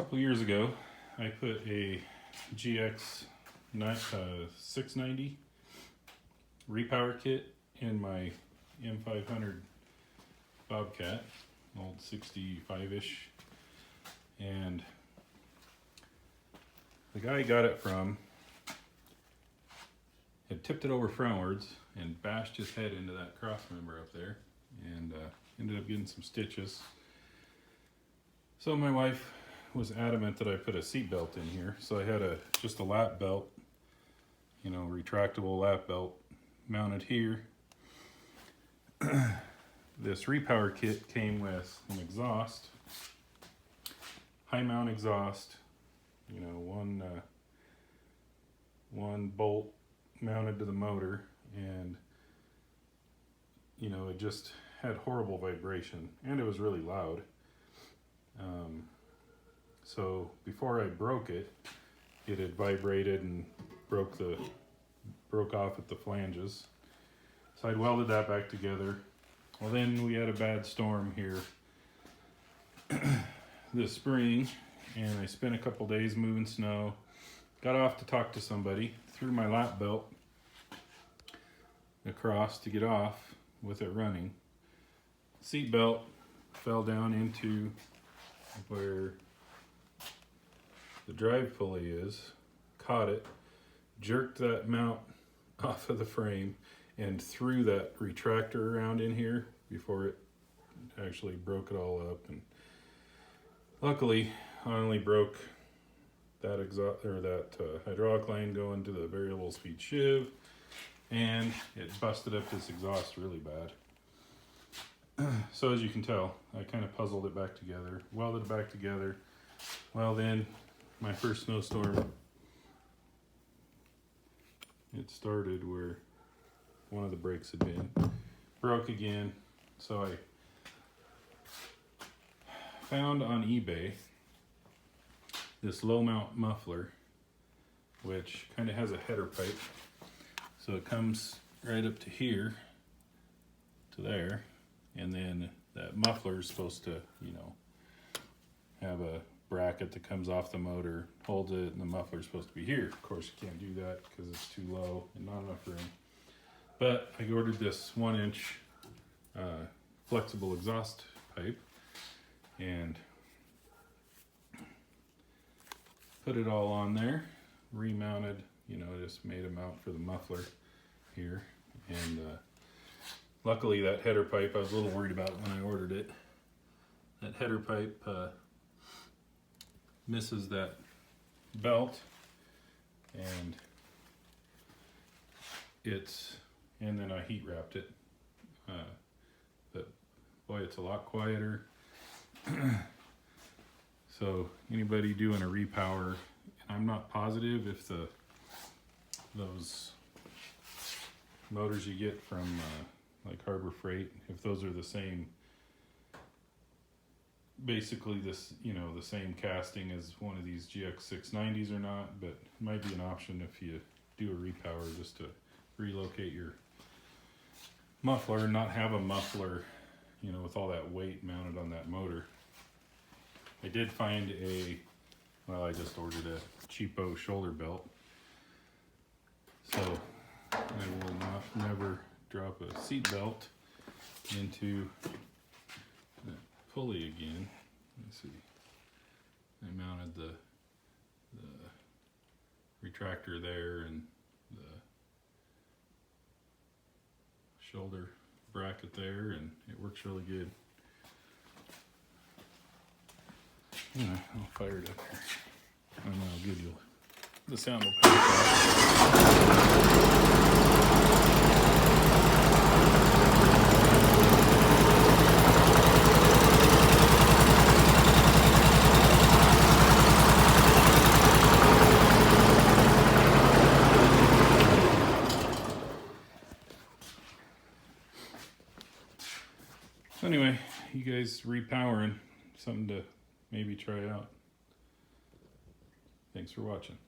couple years ago, I put a GX690 repower kit in my M500 Bobcat, old 65-ish, and the guy I got it from had tipped it over frontwards and bashed his head into that cross member up there, and ended up getting some stitches. So my wife was adamant that I put a seat belt in here, so I had just a lap belt, retractable lap belt mounted here. This repower kit came with an exhaust, high mount exhaust, one bolt mounted to the motor, and it just had horrible vibration, and it was really loud. So before I broke it, it had vibrated and broke off at the flanges. So I'd welded that back together. Well, then we had a bad storm here this spring, and I spent a couple days moving snow. Got off to talk to somebody, threw my lap belt across to get off with it running. Seat belt fell down into where the drive pulley is, caught it, jerked that mount off of the frame, and threw that retractor around in here before it actually broke it all up. And luckily, I only broke that hydraulic line going to the variable speed shiv, and it busted up this exhaust really bad. So as you can tell, I kind of puzzled it back together, welded it back together. Well, then my first snowstorm, it started where one of the brakes had been, broke again. So I found on eBay this low mount muffler, which kind of has a header pipe. So it comes right up to here, to there, and then that muffler is supposed to, have a bracket that comes off the motor, holds it, and the muffler is supposed to be here. Of course, you can't do that because it's too low and not enough room. But I ordered this 1-inch flexible exhaust pipe and put it all on there, remounted, just made a mount for the muffler here. And luckily that header pipe, I was a little worried about when I ordered it. That header pipe misses that belt, and then I heat wrapped it. But boy, it's a lot quieter. So anybody doing a repower, I'm not positive if those motors you get from like Harbor Freight, if those are the same, basically this, the same casting as one of these GX690s or not, but it might be an option if you do a repower, just to relocate your muffler and not have a muffler, with all that weight mounted on that motor. I did find I just ordered a cheapo shoulder belt, so I will never drop a seat belt into the pulley again. Let's see. I mounted the retractor there and the shoulder bracket there, and it works really good. I'll fire it up here, and I'll give you the sound will pass So anyway, you guys repowering, something to maybe try out. Thanks for watching.